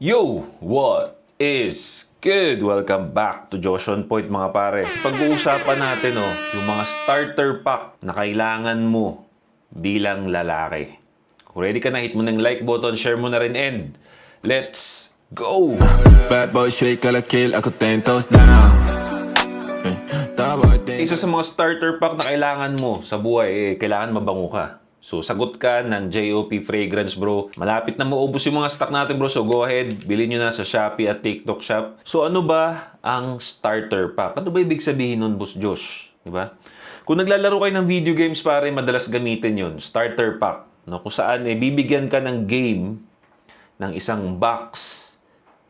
Yo! What is good? Welcome back to Josh on Point mga pare. Pag-uusapan natin yung mga starter pack na kailangan mo bilang lalaki. Kung ready ka na, hit mo ng like button, share mo na rin, and let's go! Bad boy shake alla kill, ako 10 toes down. Isa sa mga starter pack na kailangan mo sa buhay, kailangan mabango ka. So, sagot ka ng JOP Fragrance, bro. Malapit na maubos yung mga stock natin, bro. So, go ahead. Bilhin nyo na sa Shopee at TikTok Shop. So, ano ba ang starter pack? Ano ba ibig sabihin nun, Boss Josh? Diba? Kung naglalaro kayo ng video games, pare, madalas gamitin yun. Starter pack. No? Kung saan, bibigyan ka ng game ng isang box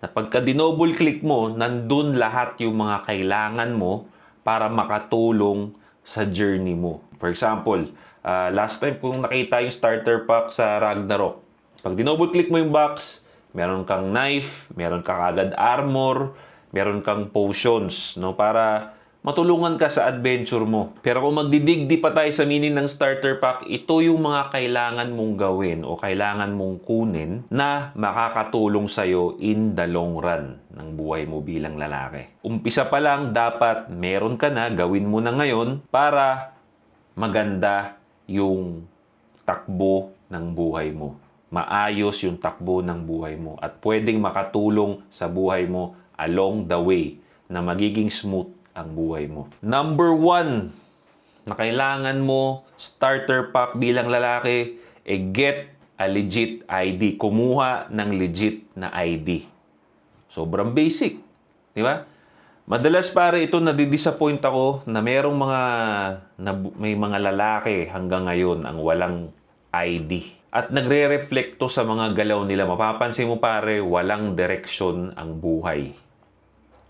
na pagka dinouble click mo, nandun lahat yung mga kailangan mo para makatulong sa journey mo. For example, last time kung nakita yung starter pack sa Ragnarok, pag dinouble click mo yung box, meron kang knife, meron kang agad armor, meron kang potions, no, para matulungan ka sa adventure mo. Pero kung magdidigdi pa tayo sa meaning ng starter pack, ito yung mga kailangan mong gawin o kailangan mong kunin na makakatulong sa'yo in the long run ng buhay mo bilang lalaki. Umpisa pa lang, dapat meron ka na, gawin mo na ngayon para maganda yung takbo ng buhay mo. Maayos yung takbo ng buhay mo at pwedeng makatulong sa buhay mo along the way na magiging smooth ang buhay mo. Number 1 na kailangan mo starter pack bilang lalaki, get a legit ID. Kumuha ng legit na ID. Sobrang basic. Di ba? Madalas pare ito nadidisappoint ako na merong may mga lalaki hanggang ngayon ang walang ID. At nagre-reflekto sa mga galaw nila. Mapapansin mo pare, walang direksyon ang buhay.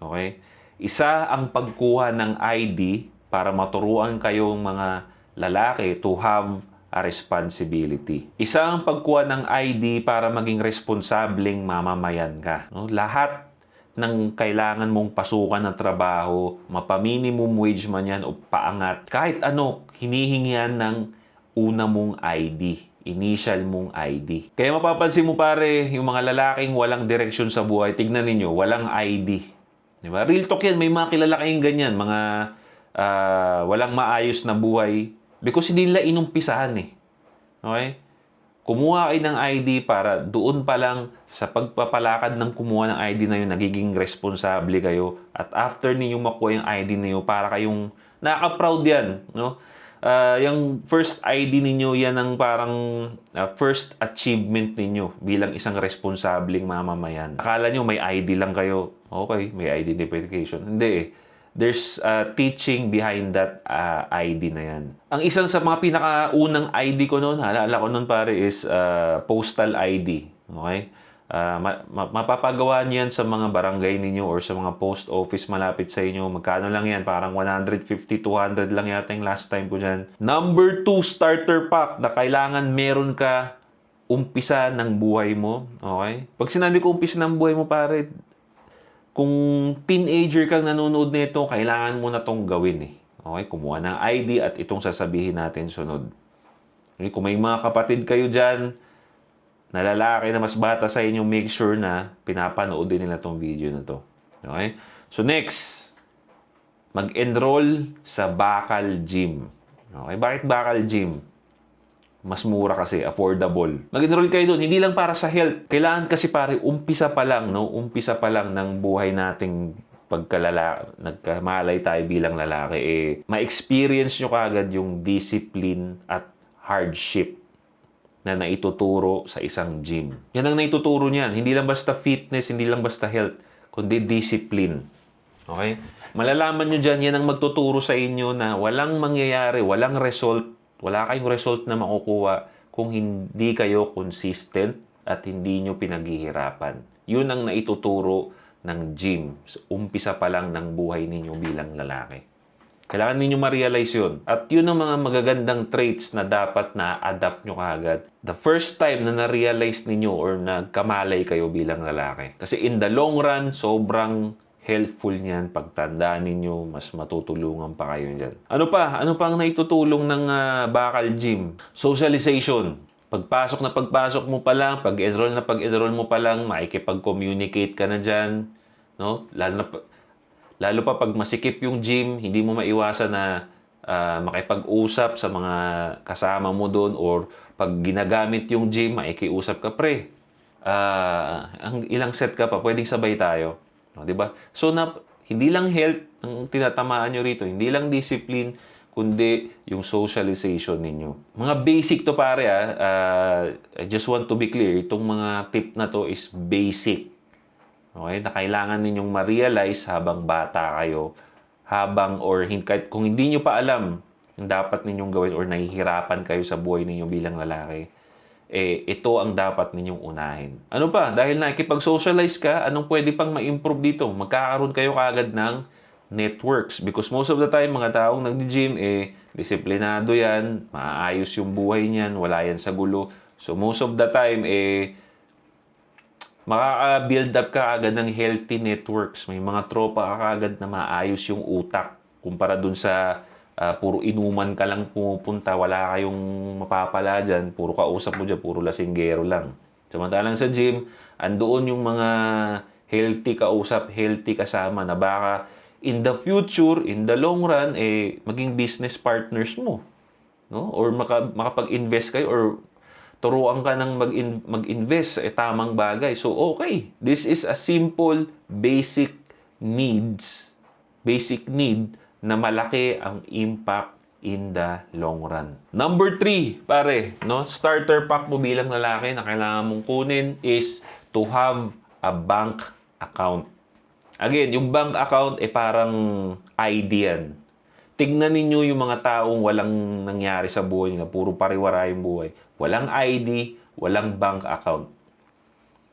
Okay? Isa ang pagkuha ng ID para maturuan kayong mga lalaki to have a responsibility. Isa ang pagkuha ng ID para maging responsableng mamamayan ka. No? Lahat ng kailangan mong pasukan ng trabaho, mapa-minimum wage man yan o paangat, kahit ano, hinihingian ng una mong ID. Initial mong ID. Kaya mapapansin mo pare, yung mga lalaking walang direksyon sa buhay, tignan ninyo, walang ID. Diba? Real talk yan, may mga kilala kayong ganyan, mga walang maayos na buhay because hindi nila inumpisahan eh. Okay? Kumuha kayo ng ID para doon pa lang sa pagpapalakad ng kumuha ng ID na yun, nagiging responsable kayo at after ninyo makuha yung ID na yun, para kayong nakaka-proud yan. No? Yung first ID ninyo, yan ang parang first achievement ninyo bilang isang responsableng mamamayan. Akala nyo may ID lang kayo. Okay, may identification. Hindi eh. There's teaching behind that ID na yan. Ang isang sa mga pinakaunang ID ko noon, halala ko noon pare, is postal ID. Okay? Mapapagawa niyan sa mga barangay ninyo or sa mga post office malapit sa inyo. Magkano lang yan? Parang 150, 200 lang yata yung last time ko dyan. Number 2 starter pack na kailangan meron ka umpisa ng buhay mo. Okay? Pag sinabi ko umpisa ng buhay mo pare, kung teenager kang nanonood nito, kailangan mo na tong gawin eh. Okay? Kumuha ng ID at itong sasabihin natin sunod. Okay? Kung may mga kapatid kayo dyan, na lalaki na mas bata sa inyo, make sure na pinapanood din nila tong video na to. Okay? So next, mag-enroll sa Bakal Gym. Okay? Bakit Bakal Gym? Mas mura kasi, affordable. Mag-enroll kayo doon, hindi lang para sa health. Kailangan kasi pare, umpisa pa lang, no? Umpisa pa lang ng buhay nating nagkamalay tayo bilang lalaki, ma-experience nyo kagad yung discipline at hardship na naituturo sa isang gym. Yan ang naituturo niyan. Hindi lang basta fitness, hindi lang basta health, kundi discipline. Okay? Malalaman nyo dyan, yan ang magtuturo sa inyo na walang mangyayari, walang result, wala kayong result na makukuha kung hindi kayo consistent at hindi nyo pinaghihirapan. Yun ang naituturo ng gym. Umpisa pa lang ng buhay ninyo bilang lalaki. Kailangan ninyo ma-realize yun. At yun ang mga magagandang traits na dapat na-adapt nyo kaagad. The first time na na-realize ninyo or nagkamalay kayo bilang lalaki. Kasi in the long run, sobrang helpful niyan. Pagtandaan ninyo, mas matutulungan pa kayo dyan. Ano pa? Ano pang naitutulong ng Bakal Gym? Socialization. pagpasok mo pa lang, pag-enroll mo pa lang, makikipag-communicate ka na dyan, no? Lalo pa pag masikip yung gym, hindi mo maiwasan na makipag-usap sa mga kasama mo doon or pag ginagamit yung gym, makikiusap ka, pre. Ang ilang set ka pa, pwedeng sabay tayo. No, 'di ba? So hindi lang health ang tinatamaan nyo rito, hindi lang discipline, kundi yung socialization ninyo. Mga basic to pare I just want to be clear, itong mga tip na to is basic. Okay? Na kailangan ninyong ma-realize habang bata kayo, kahit kung hindi nyo pa alam yung dapat ninyong gawin or nahihirapan kayo sa buhay ninyo bilang lalaki, ito ang dapat ninyong unahin. Ano pa? Dahil nakikipag-socialize ka, anong pwede pang ma-improve dito? Magkakaroon kayo kaagad ng networks. Because most of the time, mga taong nag-gym, disiplinado yan, maayos yung buhay niyan, wala yan sa gulo. So most of the time, makaka-build up ka agad ng healthy networks. May mga tropa ka agad na maayos yung utak. Kumpara dun sa puro inuman ka lang pumupunta, wala kayong mapapala dyan, puro kausap mo dyan, puro lasinggero lang. Samantalang sa gym, andoon yung mga healthy kausap, healthy kasama na baka in the future, in the long run, maging business partners mo. No? Or makapag-invest kayo or turuan ka ng mag-invest sa tamang bagay. So, okay. This is a simple, basic need na malaki ang impact in the long run. Number 3, pare, no? Starter pack mo bilang lalaki na kailangan mong kunin is to have a bank account. Again, yung bank account parang ID yan. Tignan ninyo yung mga taong walang nangyari sa buhay nila, puro pariwara yung buhay. Walang ID, walang bank account.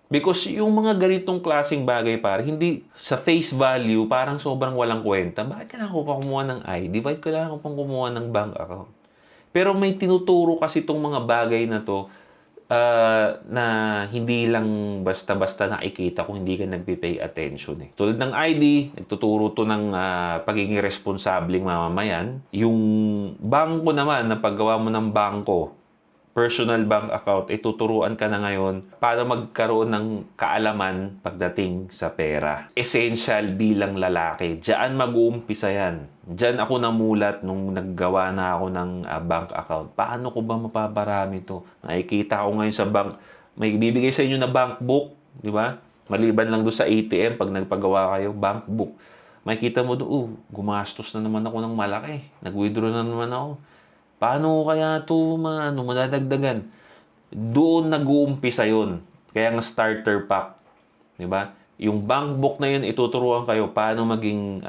Because yung mga ganitong klaseng bagay, pare, hindi sa face value, parang sobrang walang kwenta. Bakit kailangan ko pa kumuha ng ID? Bakit kailangan ko pang kumuha ng bank account? Pero may tinuturo kasi itong mga bagay na to na hindi lang basta-basta nakikita kung hindi ka nagpipay attention. Tulad ng ID, nagtuturo to ng pagiging responsabling mamamayan. Yung bangko naman, na paggawa mo ng bangko, personal bank account, tuturuan ka na ngayon para magkaroon ng kaalaman pagdating sa pera. Essential bilang lalaki. Diyan mag-uumpisa yan. Diyan ako namulat nung naggawa na ako ng bank account. Paano ko ba mapaparami to? Nakikita ko ngayon sa bank, may bibigay sa inyo na bank book, di ba? Maliban lang doon sa ATM, pag nagpagawa kayo, bank book. Makikita mo doon, gumastos na naman ako ng malaki. Nag-withdraw na naman ako. Paano kaya ito madadagdagan? Doon nag-uumpisa yun. Kaya nga starter pack. Diba? Yung bank book na yun, ituturuan kayo paano maging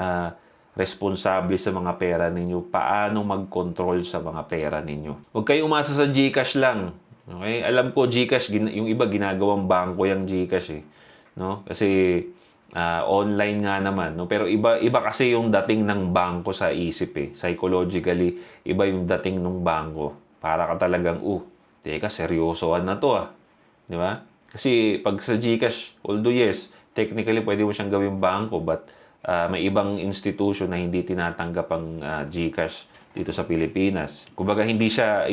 responsable sa mga pera ninyo. Paano mag-control sa mga pera ninyo. Huwag kayo umasa sa GCash lang. Okay? Alam ko GCash, yung iba ginagawang bangko yung GCash No? Kasi online nga naman, no? Pero iba kasi yung dating ng bangko sa isip Psychologically, iba yung dating ng bangko. Para ka talagang, teka, seryosoan na to Di ba? Kasi pag sa GCash, although yes, technically pwede mo siyang gawing bangko, but may ibang institution na hindi tinatanggap ang GCash dito sa Pilipinas. Kumbaga yung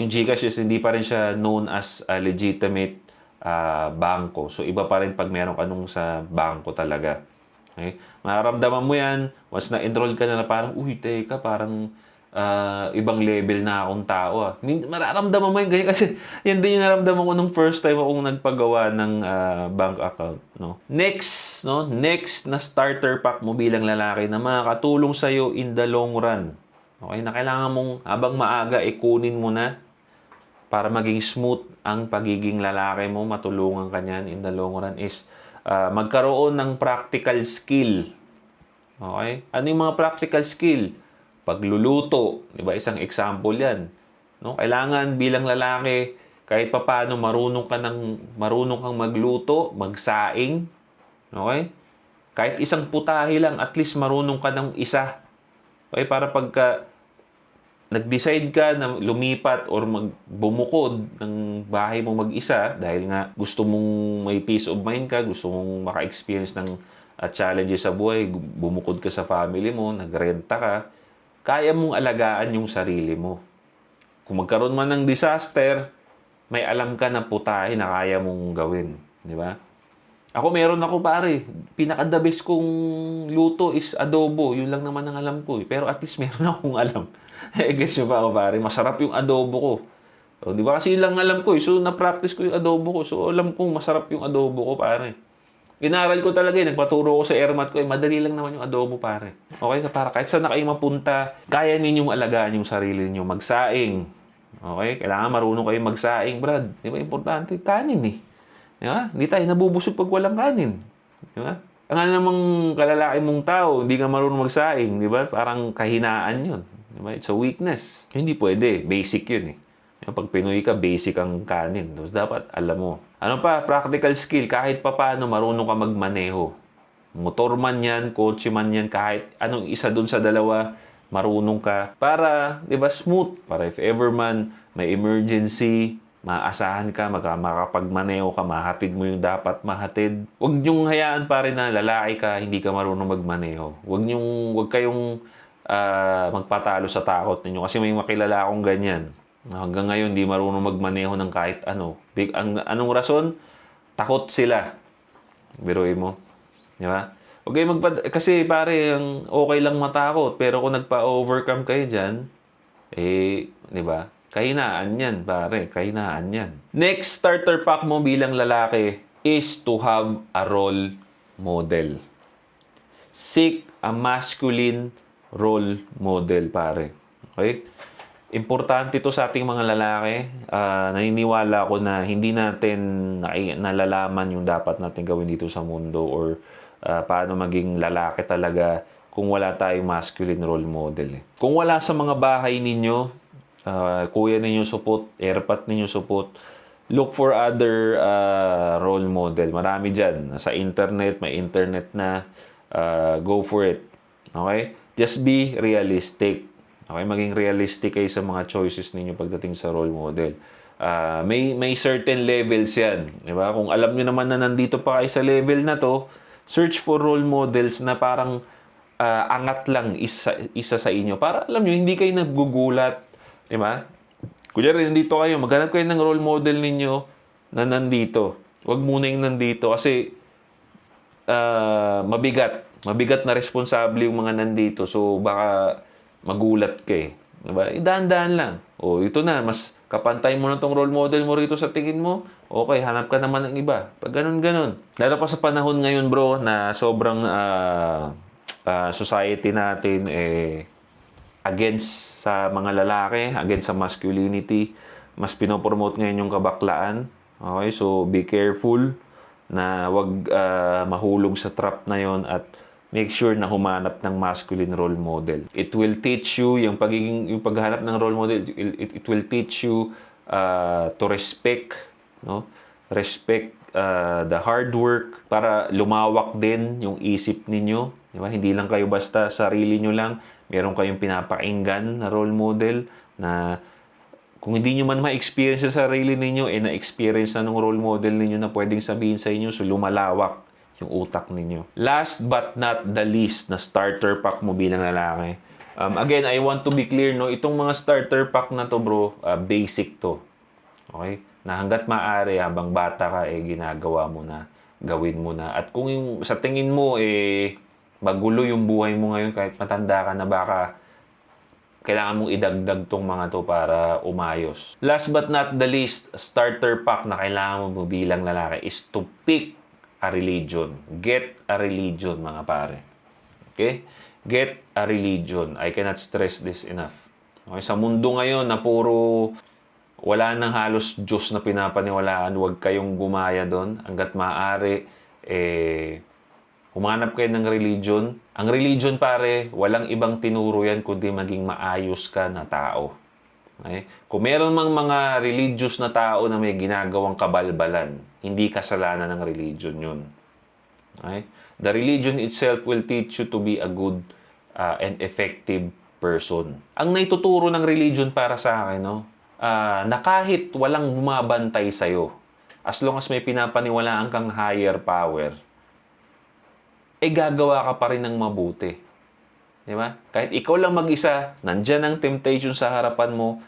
GCash is hindi pa rin siya known as a legitimate bangko. So, iba pa rin pag meron ka nung sa bangko talaga. Okay? Mararamdaman mo yan, once na-enroll ka na parang, teka, parang ibang level na akong tao Mararamdaman mo yun ganyan kasi yan din yung naramdaman ko nung first time akong nagpagawa ng bank account. No? Next na starter pack mo bilang lalaki na makakatulong sa'yo in the long run. Okay? Na kailangan mong habang maaga, kunin mo na para maging smooth ang pagiging lalaki mo, matulungan ka niyan in the long run is magkaroon ng practical skill. Okay? Ano yung mga practical skill? Pagluluto, di ba? Isang example yan. No? Kailangan bilang lalaki, kahit papaano marunong kang magluto, magsaing. Okay? Kahit isang putahe lang, at least marunong ka ng isa. Okay? Para pagka nag-decide ka na lumipat or bumukod ng bahay mo mag-isa dahil nga gusto mong may peace of mind ka, gusto mong maka-experience ng challenges sa buhay, bumukod ka sa family mo, nagrenta ka, kaya mong alagaan yung sarili mo. Kung magkaroon man ng disaster, may alam ka na putahe na kaya mong gawin. Di ba? Ako meron ako pare. Pinaka-the best kong luto is adobo. Yun lang naman ang alam ko. Pero at least meron akong alam. Guess nyo ba ako pare? Masarap yung adobo ko. O, di ba? Kasi yun lang alam ko. So, na-practice ko yung adobo ko. So, alam kong masarap yung adobo ko pare. Inaral ko talaga nagpaturo ko sa airmat ko, madali lang naman yung adobo pare. Okay ka para kahit saan na kayo mapunta, kaya ninyong alagaan yung sarili niyo, magsaing. Okay? Kailangan marunong kayo magsaing, Brad. Di ba importante? Kanin eh. Di ba? Hindi tayo nabubusog pag walang kanin. Di ba? Ang ano namang kalalaki mong tao, hindi ka marunong magsaing, di ba? Parang kahinaan yun. Di ba? It's a weakness. Hindi pwede. Basic yun eh. Pag Pinoy ka, basic ang kanin. So, dapat alam mo. Ano pa? Practical skill. Kahit papaano, marunong ka magmaneho. Motor man yan, kotse man yan, kahit anong isa dun sa dalawa, marunong ka. Para, di ba, smooth. Para if ever man may emergency, maasahan ka, makapagmaneho ka, mahatid mo yung dapat mahatid. Huwag niyong hayaan pare na lalaki ka, hindi ka marunong magmaneho. Huwag kayong magpatalo sa takot ninyo. Kasi may makilala akong ganyan. Hanggang ngayon, di marunong magmaneho ng kahit ano. Anong rason? Takot sila. Biruin mo. Di ba? Okay, kasi pare, okay lang matakot. Pero kung nagpa-overcome kayo dyan, di ba? Kahinaan yan, pare. Kahinaan yan. Next starter pack mo bilang lalaki is to have a role model. Seek a masculine role model, pare. Okay? Importante ito sa ating mga lalaki. Naniniwala ako na hindi natin nalalaman yung dapat natin gawin dito sa mundo or paano maging lalaki talaga kung wala tayong masculine role model. Kung wala sa mga bahay ninyo, kuya ninyo support, airpat ninyo support, look for other role model. Marami dyan. Sa internet, may internet na. Go for it. Okay? Just be realistic. Okay, maging realistic kayo sa mga choices ninyo pagdating sa role model. May certain levels yan. Di ba? Kung alam nyo naman na nandito pa kayo sa level na to, search for role models na parang angat lang isa sa inyo. Para alam nyo, hindi kayo naggugulat. Di ba? Kunyari, nandito kayo, maghanap kayo ng role model ninyo na nandito. Huwag muna yung nandito kasi mabigat. Mabigat na responsable yung mga nandito. So, baka magulat ka eh. Diba? Dahan-dahan lang. O, ito na. Mas kapantay mo na tong role model mo rito sa tingin mo. Okay, hanap ka naman ng iba. Pag ganun-ganun. Lalo pa sa panahon ngayon, bro, na sobrang society natin against sa mga lalaki, against sa masculinity. Mas pinopromote ngayon yung kabaklaan. Okay, so be careful na wag mahulog sa trap na yon at make sure na humanap ng masculine role model. It will teach you, yung paghanap ng role model, it will teach you to respect, no? Respect the hard work para lumawak din yung isip ninyo. Di ba? Hindi lang kayo basta sarili nyo lang. Meron kayong pinapakinggan na role model na kung hindi nyo man ma-experience sa sarili ninyo, na-experience na ng role model ninyo na pwedeng sabihin sa inyo, so lumalawak yung utak ninyo. Last but not the least na starter pack mo bilang lalaki. Again, I want to be clear, no? Itong mga starter pack na to, bro, basic to. Okay? Na hanggat maaari, habang bata ka, ginagawa mo na, gawin mo na. At kung sa tingin mo, magulo yung buhay mo ngayon, kahit matanda ka na, baka kailangan mong idagdag tong mga to para umayos. Last but not the least, starter pack na kailangan mo bilang lalaki is to pick a religion. Get a religion, mga pare. Okay? Get a religion. I cannot stress this enough. Okay? Sa mundo ngayon na puro wala nang halos Diyos na pinapaniwalaan, huwag kayong gumaya doon. Hanggat maaari, humanap kayo ng religion. Ang religion, pare, walang ibang tinuro yan kundi maging maayos ka na tao. Okay? Kung meron mang mga religious na tao na may ginagawang kabalbalan, hindi kasalanan ng religion yun. Okay? The religion itself will teach you to be a good and effective person. Ang naituturo ng religion para sa akin, no? Na kahit walang bumabantay sa'yo, as long as may pinapaniwalaan kang higher power, gagawa ka pa rin ng mabuti. Di ba? Kahit ikaw lang mag-isa, nandyan ang temptation sa harapan mo,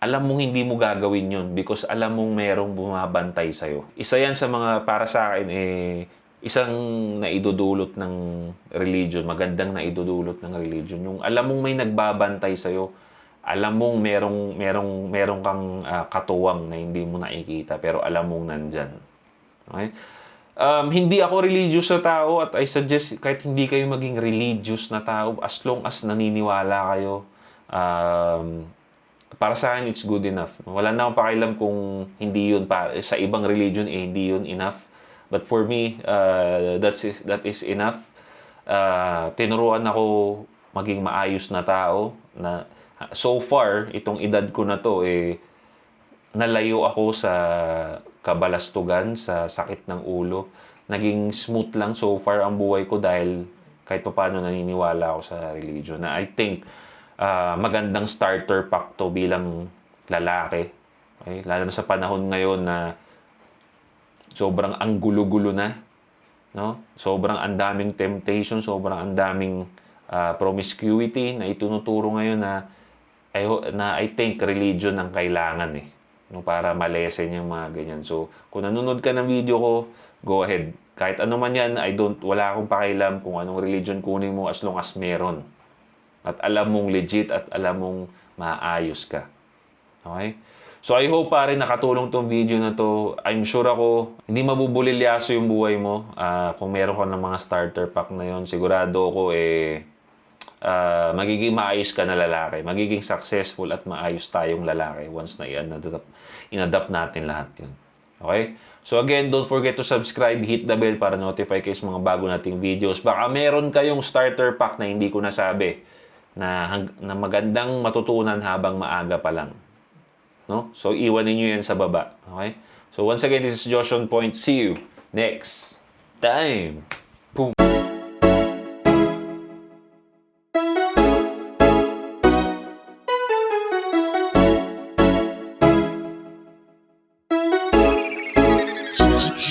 alam mong hindi mo gagawin yun because alam mong merong bumabantay sa'yo. Isa yan sa mga, para sa akin, isang naidudulot ng religion, magandang naidudulot ng religion. Yung alam mong may nagbabantay sa'yo, alam mong merong kang katuwang na hindi mo nakikita, pero alam mong nandyan. Okay? Hindi ako religious na tao at I suggest kahit hindi kayo maging religious na tao, as long as naniniwala kayo, para sa akin, it's good enough. Wala na akong pakialam kung hindi yun sa ibang religion, hindi yun enough. But for me, that is enough. Tinuruan ako maging maayos na tao. Na, so far, itong edad ko na to, nalayo ako sa kabalastugan, sa sakit ng ulo. Naging smooth lang so far ang buhay ko dahil kahit pa paano naniniwala ako sa religion. Na I think, magandang starter pack to bilang lalaki. Okay? Lalo na sa panahon ngayon na sobrang ang gulo-gulo na. No? Sobrang andaming temptation, sobrang andaming promiscuity na itunuturo ngayon na I think religion ang kailangan no, para malesen yung mga ganyan. So, kung nanonood ka ng video ko, go ahead. Kahit ano man yan, wala akong pakialam kung anong religion kunin mo as long as meron. At alam mong legit at alam mong maayos ka. Okay? So I hope pare nakatulong tong video na to. I'm sure ako hindi mabubulilyaso yung buhay mo. Kung meron ka ng mga starter pack na yon, sigurado ako magiging maayos ka na lalaki. Magiging successful at maayos tayong lalaki once na in-adapt natin lahat yun. Okay? So again, don't forget to subscribe, hit the bell para notify kayo sa mga bago nating videos. Baka meron kayong starter pack na hindi ko nasabi na magandang matutunan habang maaga pa lang. No? So, iwanin nyo yan sa baba. Okay? So, once again, this is Josh on Point. See you next time. Boom.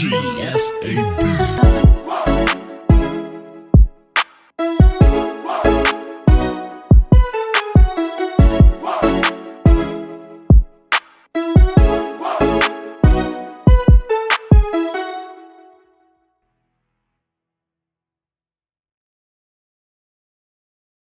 GFAB.